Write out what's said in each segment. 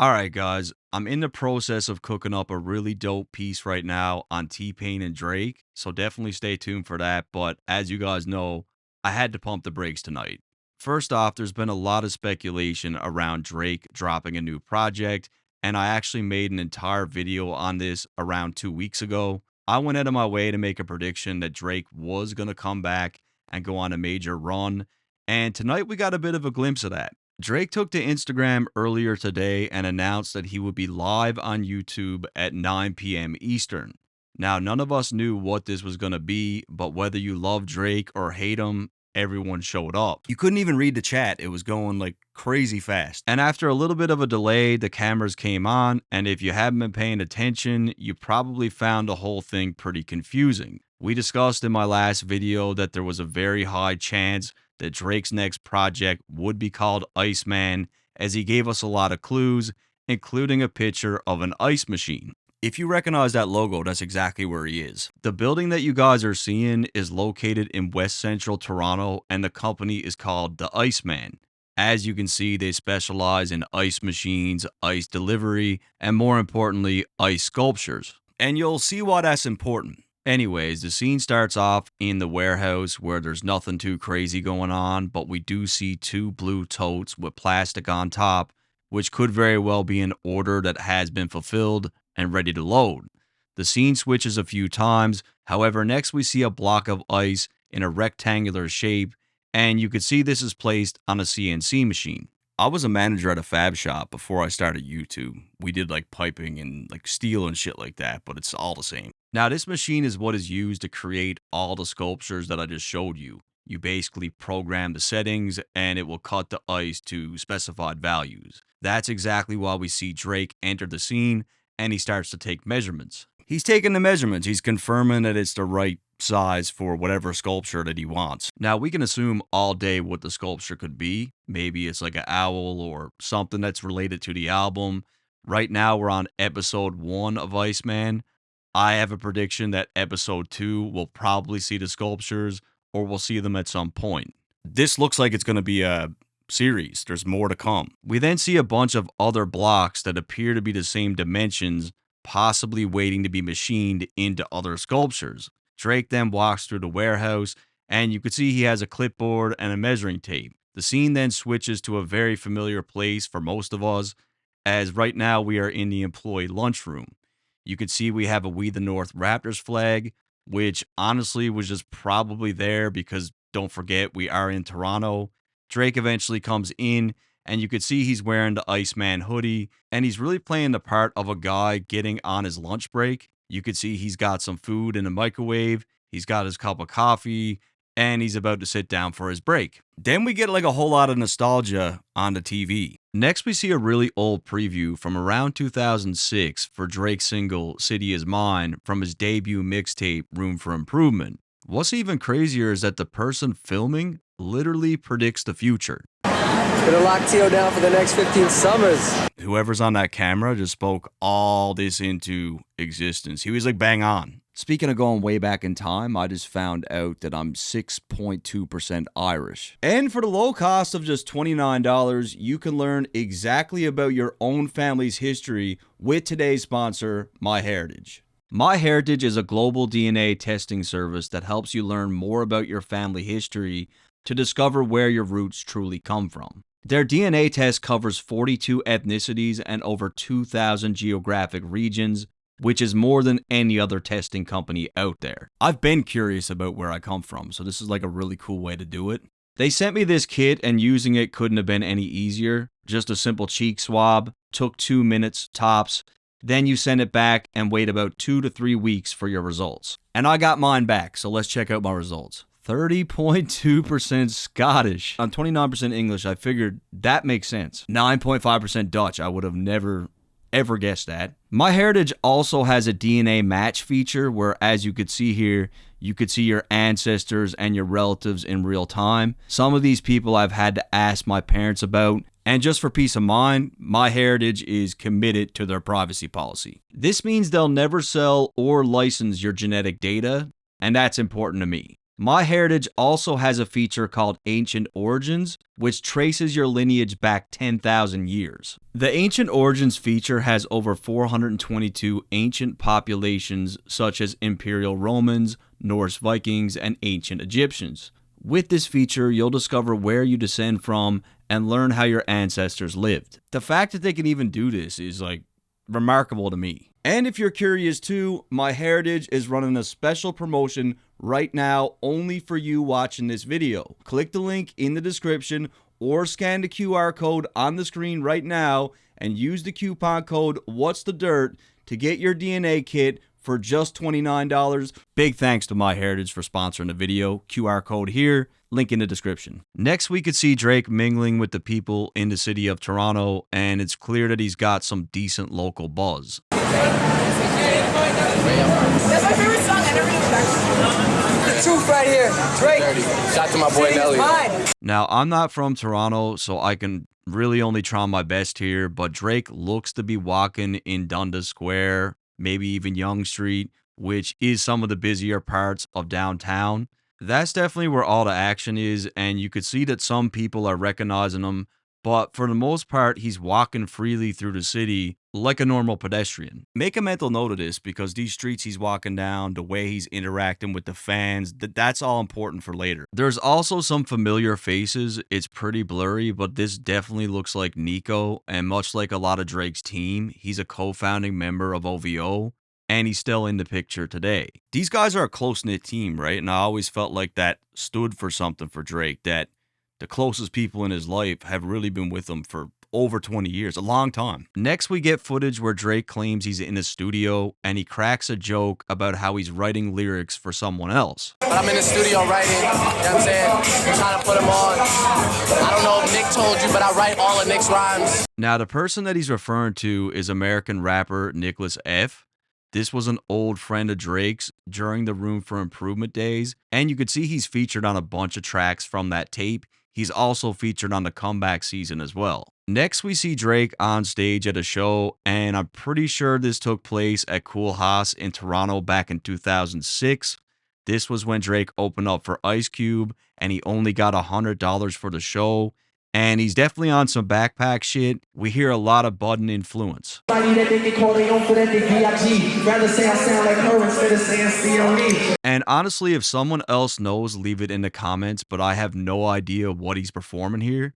Alright, guys, I'm in the process of cooking up a really dope piece right now on T-Pain and Drake, so definitely stay tuned for that. But as you guys know, I had to pump the brakes tonight. First off, there's been a lot of speculation around Drake dropping a new project, and I actually made an entire video on this around 2 weeks ago. I went out of my way to make a prediction that Drake was going to come back and go on a major run, and tonight we got a bit of a glimpse of that. Drake took to Instagram earlier today and announced that he would be live on YouTube at 9 p.m. Eastern. Now, none of us knew what this was going to be, but whether you love Drake or hate him, everyone showed up. You couldn't even read the chat, it was going like crazy fast. And after a little bit of a delay, the cameras came on, and if you haven't been paying attention, you probably found the whole thing pretty confusing. We discussed in my last video that there was a very high chance that Drake's next project would be called Iceman, as he gave us a lot of clues, including a picture of an ice machine. If you recognize that logo, that's exactly where he is. The building that you guys are seeing is located in West Central Toronto, and the company is called the Iceman. As you can see, they specialize in ice machines, ice delivery, and more importantly, ice sculptures. And you'll see why that's important. Anyways, the scene starts off in the warehouse where there's nothing too crazy going on, but we do see two blue totes with plastic on top, which could very well be an order that has been fulfilled and ready to load. The scene switches a few times, however, next we see a block of ice in a rectangular shape, and you can see this is placed on a CNC machine. I was a manager at a fab shop before I started YouTube. We did like piping and like steel and shit like that, but it's all the same. Now, this machine is what is used to create all the sculptures that I just showed you. You basically program the settings and it will cut the ice to specified values. That's exactly why we see Drake enter the scene and he starts to take measurements. He's taking the measurements. He's confirming that it's the right size for whatever sculpture that he wants. Now, we can assume all day what the sculpture could be. Maybe it's like an owl or something that's related to the album. Right now, we're on episode 1 of Iceman. I have a prediction that episode 2 will probably see the sculptures, or we'll see them at some point. This looks like it's going to be a series. There's more to come. We then see a bunch of other blocks that appear to be the same dimensions, possibly waiting to be machined into other sculptures. Drake then walks through the warehouse, and you can see he has a clipboard and a measuring tape. The scene then switches to a very familiar place for most of us, as right now we are in the employee lunchroom. You can see we have a We the North Raptors flag, which honestly was just probably there because don't forget we are in Toronto. Drake eventually comes in, and you can see he's wearing the Iceman hoodie, and he's really playing the part of a guy getting on his lunch break. You can see he's got some food in the microwave, he's got his cup of coffee, and he's about to sit down for his break. Then we get like a whole lot of nostalgia on the TV. Next, we see a really old preview from around 2006 for Drake's single City Is Mine from his debut mixtape Room for Improvement. What's even crazier is that the person filming literally predicts the future. Gonna lock Tio down for the next 15 summers. Whoever's on that camera just spoke all this into existence. He was like bang on. Speaking of going way back in time, I just found out that I'm 6.2% Irish. And for the low cost of just $29, you can learn exactly about your own family's history with today's sponsor, MyHeritage. MyHeritage is a global DNA testing service that helps you learn more about your family history to discover where your roots truly come from. Their DNA test covers 42 ethnicities and over 2,000 geographic regions, which is more than any other testing company out there. I've been curious about where I come from, so this is like a really cool way to do it. They sent me this kit, and using it couldn't have been any easier. Just a simple cheek swab, took 2 minutes tops. Then you send it back and wait about 2 to 3 weeks for your results. And I got mine back, so let's check out my results. 30.2% Scottish. On 29% English, I figured that makes sense. 9.5% Dutch. I would have never ever guessed that. MyHeritage also has a DNA match feature where, as you could see here, you could see your ancestors and your relatives in real time. Some of these people I've had to ask my parents about, and just for peace of mind, MyHeritage is committed to their privacy policy. This means they'll never sell or license your genetic data, and that's important to me. My Heritage also has a feature called Ancient Origins, which traces your lineage back 10,000 years. The Ancient Origins feature has over 422 ancient populations such as Imperial Romans, Norse Vikings, and ancient Egyptians. With this feature, you'll discover where you descend from and learn how your ancestors lived. The fact that they can even do this is remarkable to me. And if you're curious too, My Heritage is running a special promotion right now only for you watching this video. Click the link in the description or scan the QR code on the screen right now and use the coupon code What's the Dirt to get your DNA kit for just $29. Big thanks to My Heritage for sponsoring the video. QR code here, link in the description. Next, we could see Drake mingling with the people in the city of Toronto, and it's clear that he's got some decent local buzz. That's my favorite song. I never knew that. The truth right here. Drake. Shout out to my boy Nelly. Now, I'm not from Toronto, so I can really only try my best here, but Drake looks to be walking in Dundas Square, maybe even Yonge Street, which is some of the busier parts of downtown. That's definitely where all the action is, and you could see that some people are recognizing him, but for the most part, he's walking freely through the city like a normal pedestrian. Make a mental note of this because these streets he's walking down, the way he's interacting with the fans, that's all important for later. There's also some familiar faces. It's pretty blurry, but this definitely looks like Nico, and much like a lot of Drake's team, he's a co-founding member of OVO, and he's still in the picture today. These guys are a close-knit team, right? And I always felt like that stood for something for Drake, that the closest people in his life have really been with him for over 20 years, a long time. Next, we get footage where Drake claims he's in a studio and he cracks a joke about how he's writing lyrics for someone else. But I'm in the studio writing, you know what I'm saying? I'm trying to put them on. I don't know if Nick told you, but I write all of Nick's rhymes. Now, the person that he's referring to is American rapper Nicholas F. This was an old friend of Drake's during the Room for Improvement days, and you could see he's featured on a bunch of tracks from that tape. He's also featured on the Comeback season as well. Next, we see Drake on stage at a show, and I'm pretty sure this took place at Cool Haas in Toronto back in 2006. This was when Drake opened up for Ice Cube, and he only got $100 for the show. And he's definitely on some backpack shit. We hear a lot of Budden influence. And honestly, if someone else knows, leave it in the comments, but I have no idea what he's performing here.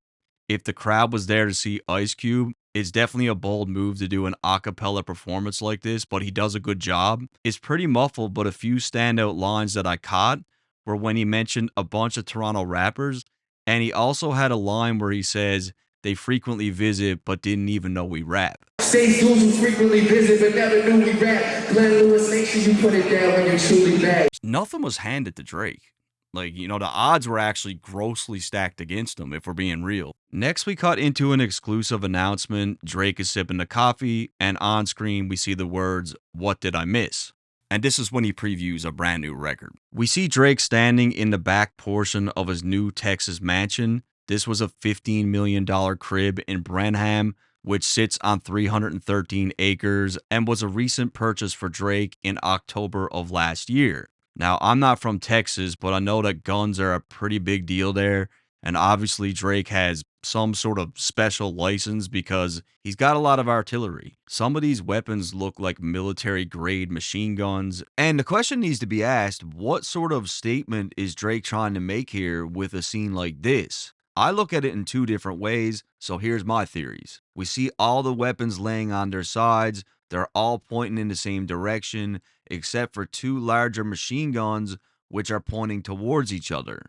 If the crowd was there to see Ice Cube, it's definitely a bold move to do an a cappella performance like this, but he does a good job. It's pretty muffled, but a few standout lines that I caught were when he mentioned a bunch of Toronto rappers. And he also had a line where he says, they frequently visit, but didn't even know we rap. Say dudes who frequently visit, but never knew we rap. Glenn Lewis, make sure you put it down when you're truly back. Nothing was handed to Drake. The odds were actually grossly stacked against him, if we're being real. Next, we cut into an exclusive announcement. Drake is sipping the coffee, and on screen, we see the words, "What did I miss?" And this is when he previews a brand new record. We see Drake standing in the back portion of his new Texas mansion. This was a $15 million crib in Brenham, which sits on 313 acres and was a recent purchase for Drake in October of last year. Now, I'm not from Texas, but I know that guns are a pretty big deal there. And obviously, Drake has some sort of special license because he's got a lot of artillery. Some of these weapons look like military-grade machine guns. And the question needs to be asked, what sort of statement is Drake trying to make here with a scene like this? I look at it in two different ways, so here's my theories. We see all the weapons laying on their sides. They're all pointing in the same direction, except for two larger machine guns, which are pointing towards each other.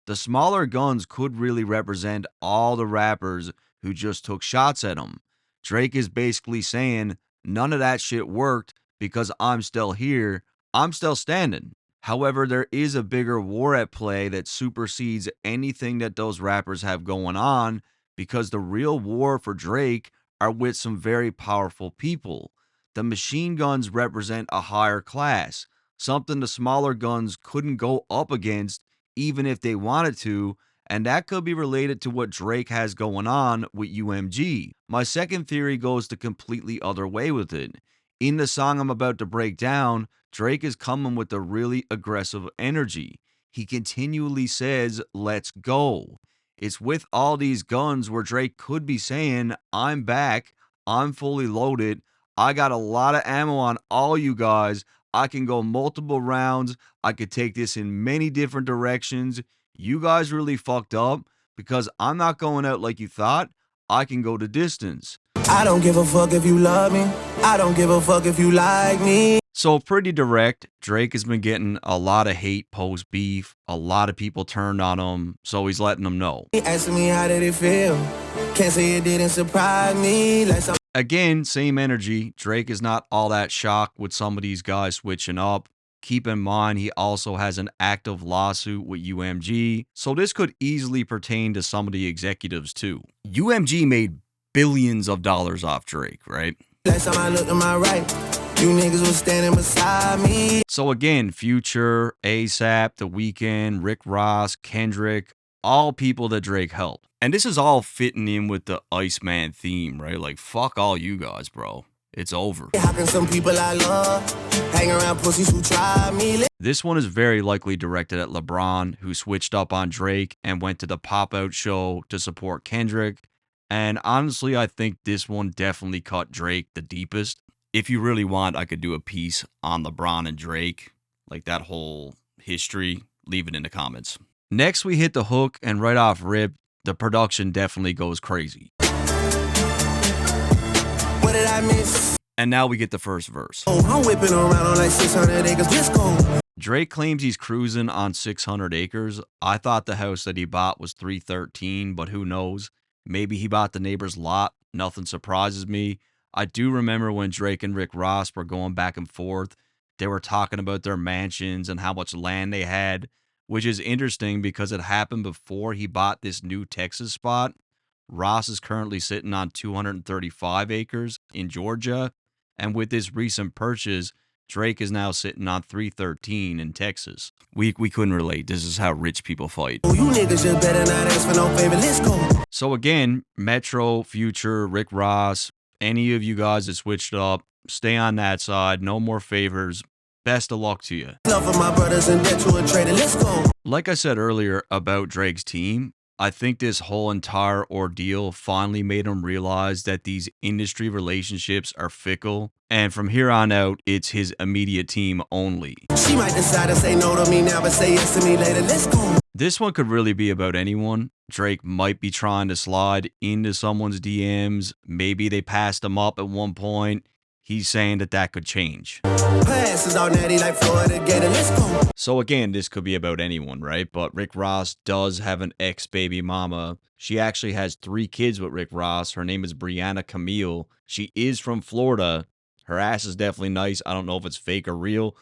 The smaller guns could really represent all the rappers who just took shots at him. Drake is basically saying, none of that shit worked because I'm still here. I'm still standing. However, there is a bigger war at play that supersedes anything that those rappers have going on because the real war for Drake are with some very powerful people. The machine guns represent a higher class, something the smaller guns couldn't go up against even if they wanted to, and that could be related to what Drake has going on with UMG. My second theory goes the completely other way with it. In the song I'm about to break down, Drake is coming with a really aggressive energy. he continually says, let's go. It's with all these guns where Drake could be saying, I'm back, I'm fully loaded, I got a lot of ammo on all you guys, I can go multiple rounds, I could take this in many different directions. You guys really fucked up because I'm not going out like you thought. I can go the distance. I don't give a fuck if you love me. I don't give a fuck if you like me. So pretty direct. Drake has been getting a lot of hate post beef. A lot of people turned on him, so he's letting them know. Asking me how did it feel? Can't say it didn't surprise me. Again, same energy. Drake is not all that shocked with some of these guys switching up. Keep in mind, he also has an active lawsuit with UMG, so this could easily pertain to some of the executives too. UMG made billions of dollars off Drake, right? Last time I looked to my right, you niggas was standing beside me. So again, Future, ASAP, The Weeknd, Rick Ross, Kendrick, all people that Drake helped. And this is all fitting in with the Iceman theme, right? Like, fuck all you guys, bro. It's over. How can some people I love hang around pussies who try me? This one is very likely directed at LeBron, who switched up on Drake and went to the pop-out show to support Kendrick. And honestly, I think this one definitely cut Drake the deepest. If you really want, I could do a piece on LeBron and Drake, like that whole history. Leave it in the comments. Next, we hit the hook, and right off rip, the production definitely goes crazy. What did I miss? And now we get the first verse. Oh, I'm whipping around on like 600 acres. Let's go. Drake claims he's cruising on 600 acres. I thought the house that he bought was 313, but who knows? Maybe he bought the neighbor's lot. Nothing surprises me. I do remember when Drake and Rick Ross were going back and forth. They were talking about their mansions and how much land they had, which is interesting because it happened before he bought this new Texas spot. Ross is currently sitting on 235 acres in Georgia. And with this recent purchase, Drake is now sitting on 313 in Texas. We couldn't relate. This is how rich people fight. Oh, you niggas just better not ask for no favor. Let's go. So again, Metro, Future, Rick Ross, any of you guys that switched up, stay on that side. No more favors. Best of luck to you. Love for my brothers and debt to a trader. Let's go. Like I said earlier about Drake's team, I think this whole entire ordeal finally made him realize that these industry relationships are fickle. And from here on out, it's his immediate team only. She might decide to say no to me now, but say yes to me later. Let's go. This one could really be about anyone. Drake might be trying to slide into someone's DMs. Maybe they passed him up at one point. He's saying that could change. Passes all natty like Florida Gator. Let's go. So again, this could be about anyone, right? But Rick Ross does have an ex-baby mama. She actually has 3 kids with Rick Ross. Her name is Brianna Camille. She is from Florida. Her ass is definitely nice. I don't know if it's fake or real,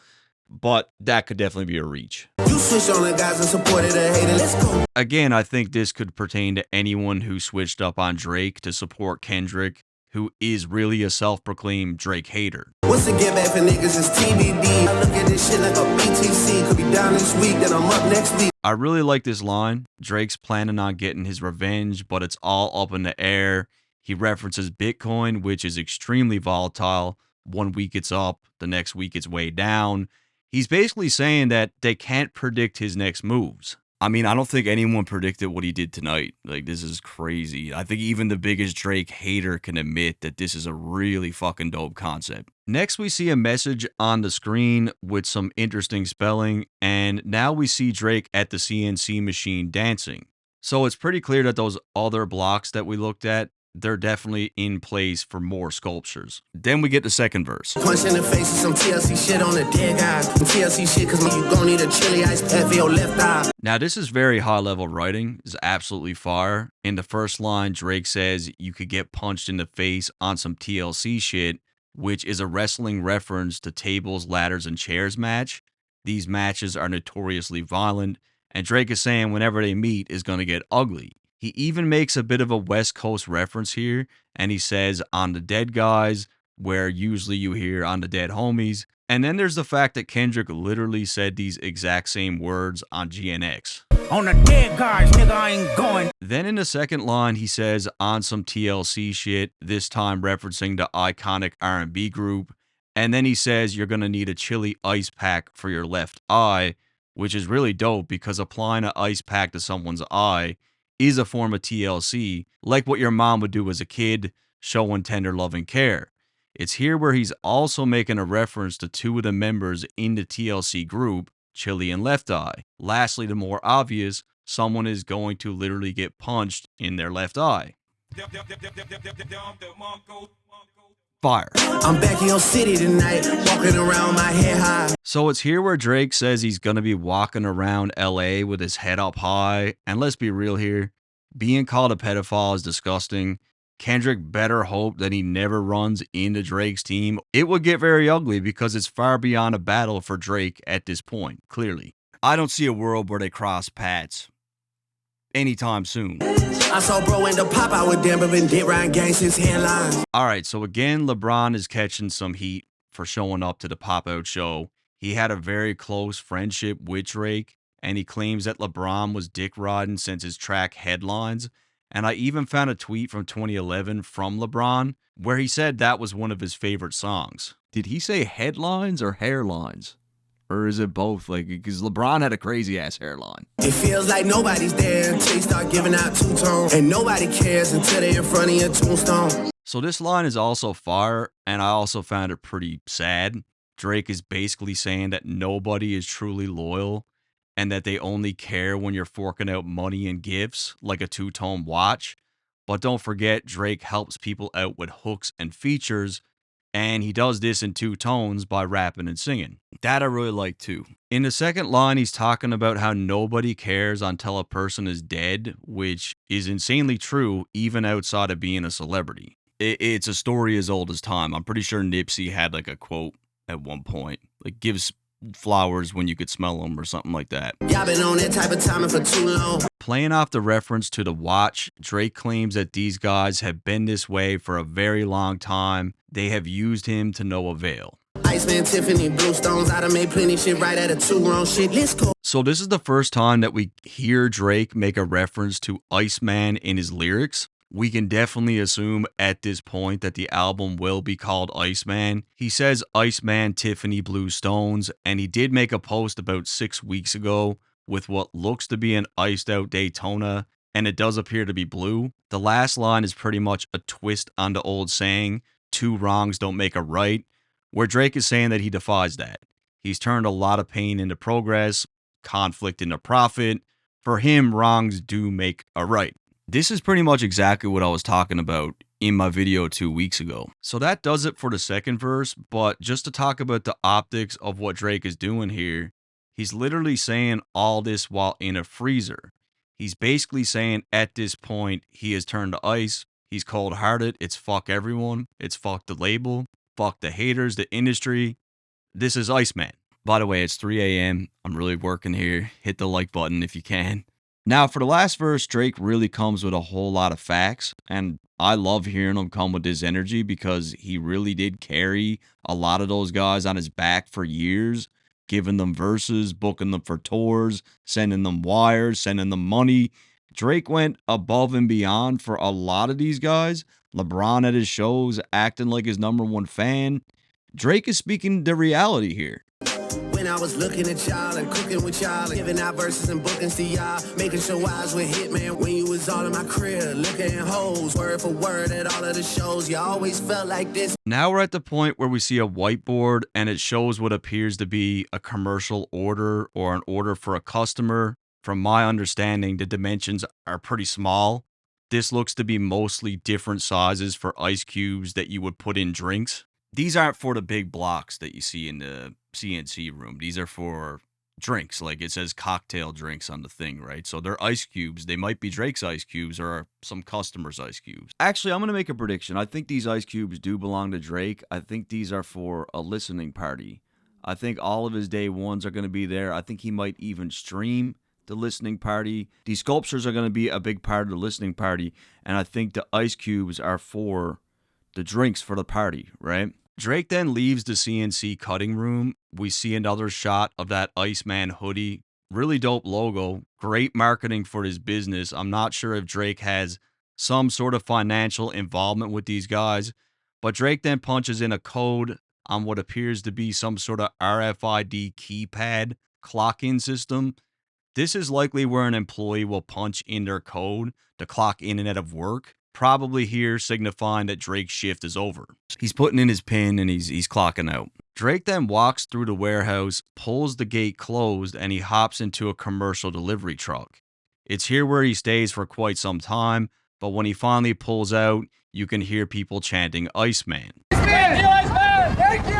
but that could definitely be a reach. You switched on the guys and supported a hater. Let's go. Again, I think this could pertain to anyone who switched up on Drake to support Kendrick, who is really a self-proclaimed Drake hater. What's the get back for niggas is TBD. I look at this shit like a BTC. Could be down this week, then I'm up next week. I really like this line. Drake's planning on getting his revenge, but it's all up in the air. He references Bitcoin, which is extremely volatile. One week it's up, the next week it's way down. He's basically saying that they can't predict his next moves. I mean, I don't think anyone predicted what he did tonight. Like, this is crazy. I think even the biggest Drake hater can admit that this is a really fucking dope concept. Next, we see a message on the screen with some interesting spelling, and now we see Drake at the CNC machine dancing. So it's pretty clear that those other blocks that we looked at, they're definitely in place for more sculptures. Then we get the second verse. Punch in the face of some TLC shit on the dead guy. Some TLC shit, cause you gon' need a chili ice pack for your left eye. Now, this is very high level writing. It's absolutely fire. In the first line, Drake says you could get punched in the face on some TLC shit, which is a wrestling reference to tables, ladders, and chairs match. These matches are notoriously violent, and Drake is saying whenever they meet is going to get ugly. He even makes a bit of a West Coast reference here, and he says on the dead guys, where usually you hear on the dead homies. And then there's the fact that Kendrick literally said these exact same words on GNX. On the dead guys, nigga, I ain't going. Then in the second line, he says on some TLC shit, this time referencing the iconic R&B group. And then he says you're going to need a chili ice pack for your left eye, which is really dope because applying an ice pack to someone's eye is a form of TLC, like what your mom would do as a kid, showing tender love and care. It's here where he's also making a reference to two of the members in the TLC group, Chili and Left Eye. Lastly, the more obvious, someone is going to literally get punched in their left eye. Fire. I'm back in your city tonight, walking around my head high. So it's here where Drake says he's going to be walking around LA with his head up high. And let's be real here, being called a pedophile is disgusting. Kendrick better hope that he never runs into Drake's team. It would get very ugly because it's far beyond a battle for Drake at this point, clearly. I don't see a world where they cross paths anytime soon. I saw bro end up pop out with Denver and did Ryan Gangsta's headlines. All right, so again, LeBron is catching some heat for showing up to the pop-out show. He had a very close friendship with Drake, and he claims that LeBron was dick riding since his track Headlines. And I even found a tweet from 2011 from LeBron where he said that was one of his favorite songs. Did he say headlines or hairlines? Or is it both? Like, because LeBron had a crazy ass hairline. It feels like nobody's there until you start giving out two-tone. And nobody cares until they're in front of your tombstone. So this line is also fire, and I also found it pretty sad. Drake is basically saying that nobody is truly loyal and that they only care when you're forking out money and gifts, like a two-tone watch. But don't forget, Drake helps people out with hooks and features, and he does this in two tones by rapping and singing. That I really like too. In the second line, he's talking about how nobody cares until a person is dead, which is insanely true even outside of being a celebrity. It's a story as old as time. I'm pretty sure Nipsey had like a quote at one point, like gives flowers when you could smell them or something like that. Y'all been on that type of timing for too long. Playing off the reference to the watch, Drake claims that these guys have been this way for a very long time. They have used him to no avail. Iceman, Tiffany, blue stones, I done made plenty shit right at a two-wrong shit. Let's go. So this is the first time that we hear Drake make a reference to Iceman in his lyrics. We can definitely assume at this point that the album will be called Iceman. He says Iceman, Tiffany, blue stones, and he did make a post about 6 weeks ago with what looks to be an iced out Daytona, and it does appear to be blue. The last line is pretty much a twist on the old saying, two wrongs don't make a right, where Drake is saying that he defies that. He's turned a lot of pain into progress, conflict into profit. For him, wrongs do make a right. This is pretty much exactly what I was talking about in my video 2 weeks ago. So that does it for the second verse, but just to talk about the optics of what Drake is doing here, he's literally saying all this while in a freezer. He's basically saying at this point, he has turned to ice, he's cold-hearted, it's fuck everyone, it's fuck the label, fuck the haters, the industry. This is Iceman. By the way, it's 3 a.m. I'm really working here. Hit the like button if you can. Now, for the last verse, Drake really comes with a whole lot of facts, and I love hearing him come with this energy because he really did carry a lot of those guys on his back for years, giving them verses, booking them for tours, sending them wires, sending them money. Drake went above and beyond for a lot of these guys. LeBron at his shows, acting like his #1 fan. Drake is speaking the reality here. When I was looking at y'all and cooking with y'all and giving out verses and bookings to y'all, making sure I was with Hitman when you was all in my crib, looking at hoes, word for word at all of the shows. You always felt like this. Now we're at the point where we see a whiteboard and it shows what appears to be a commercial order or an order for a customer. From my understanding, the dimensions are pretty small. This looks to be mostly different sizes for ice cubes that you would put in drinks. These aren't for the big blocks that you see in the CNC room. These are for drinks. Like it says cocktail drinks on the thing, right? So they're ice cubes. They might be Drake's ice cubes or some customers' ice cubes. Actually, I'm going to make a prediction. I think these ice cubes do belong to Drake. I think these are for a listening party. I think all of his day ones are going to be there. I think he might even stream the listening party. These sculptures are going to be a big part of the listening party. And I think the ice cubes are for the drinks for the party, right? Drake then leaves the CNC cutting room. We see another shot of that Iceman hoodie. Really dope logo. Great marketing for his business. I'm not sure if Drake has some sort of financial involvement with these guys, but Drake then punches in a code on what appears to be some sort of RFID keypad clock-in system. This is likely where an employee will punch in their code to clock in and out of work, probably here signifying that Drake's shift is over. He's putting in his pin and he's clocking out. Drake then walks through the warehouse, pulls the gate closed, and he hops into a commercial delivery truck. It's here where he stays for quite some time, but when he finally pulls out, you can hear people chanting Iceman. Thank you!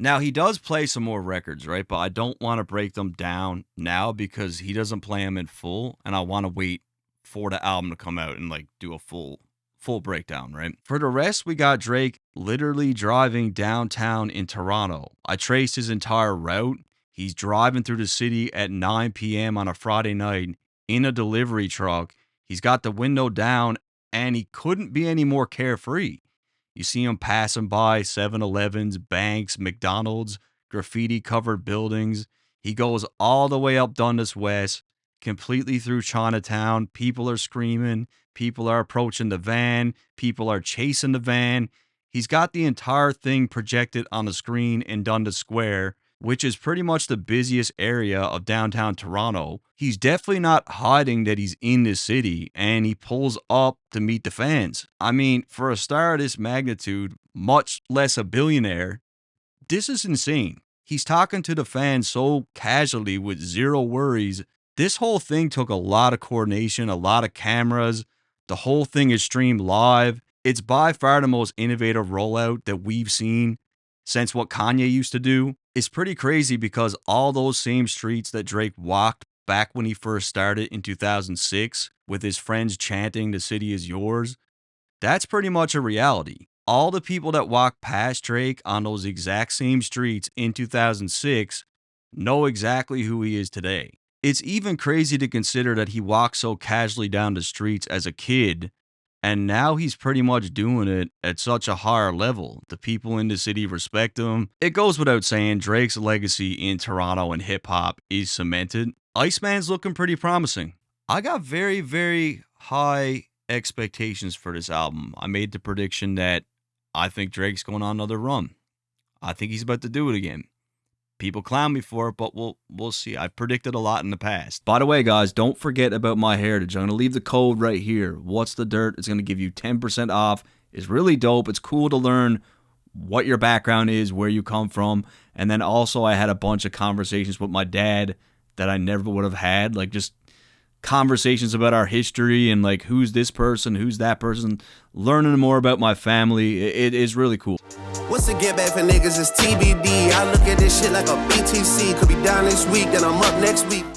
Now, he does play some more records, right? But I don't want to break them down now because he doesn't play them in full, and I want to wait for the album to come out and like do a full breakdown, right? For the rest, we got Drake literally driving downtown in Toronto. I traced his entire route. He's driving through the city at 9 p.m. on a Friday night in a delivery truck. He's got the window down, and he couldn't be any more carefree. You see him passing by 7-Elevens, banks, McDonald's, graffiti-covered buildings. He goes all the way up Dundas West, completely through Chinatown. People are screaming. People are approaching the van. People are chasing the van. He's got the entire thing projected on the screen in Dundas Square, which is pretty much the busiest area of downtown Toronto. He's definitely not hiding that he's in this city, and he pulls up to meet the fans. I mean, for a star of this magnitude, much less a billionaire, this is insane. He's talking to the fans so casually with zero worries. This whole thing took a lot of coordination, a lot of cameras. The whole thing is streamed live. It's by far the most innovative rollout that we've seen since what Kanye used to do. It's pretty crazy because all those same streets that Drake walked back when he first started in 2006 with his friends chanting "The city is yours," that's pretty much a reality. All the people that walked past Drake on those exact same streets in 2006 know exactly who he is today. It's even crazy to consider that he walked so casually down the streets as a kid, and now he's pretty much doing it at such a higher level. The people in the city respect him. It goes without saying, Drake's legacy in Toronto and hip-hop is cemented. Iceman's looking pretty promising. I got very, very high expectations for this album. I made the prediction that I think Drake's going on another run. I think he's about to do it again. People clown me for it, but we'll see. I've predicted a lot in the past. By the way, guys, don't forget about my heritage. I'm going to leave the code right here. What's the dirt? It's going to give you 10% off. It's really dope. It's cool to learn what your background is, where you come from. And then also I had a bunch of conversations with my dad that I never would have had. Like just conversations about our history and like who's this person, who's that person. Learning more about my family. It is really cool. What's the get back for niggas is TBD. I look at this shit like a BTC. Could be down this week, then I'm up next week.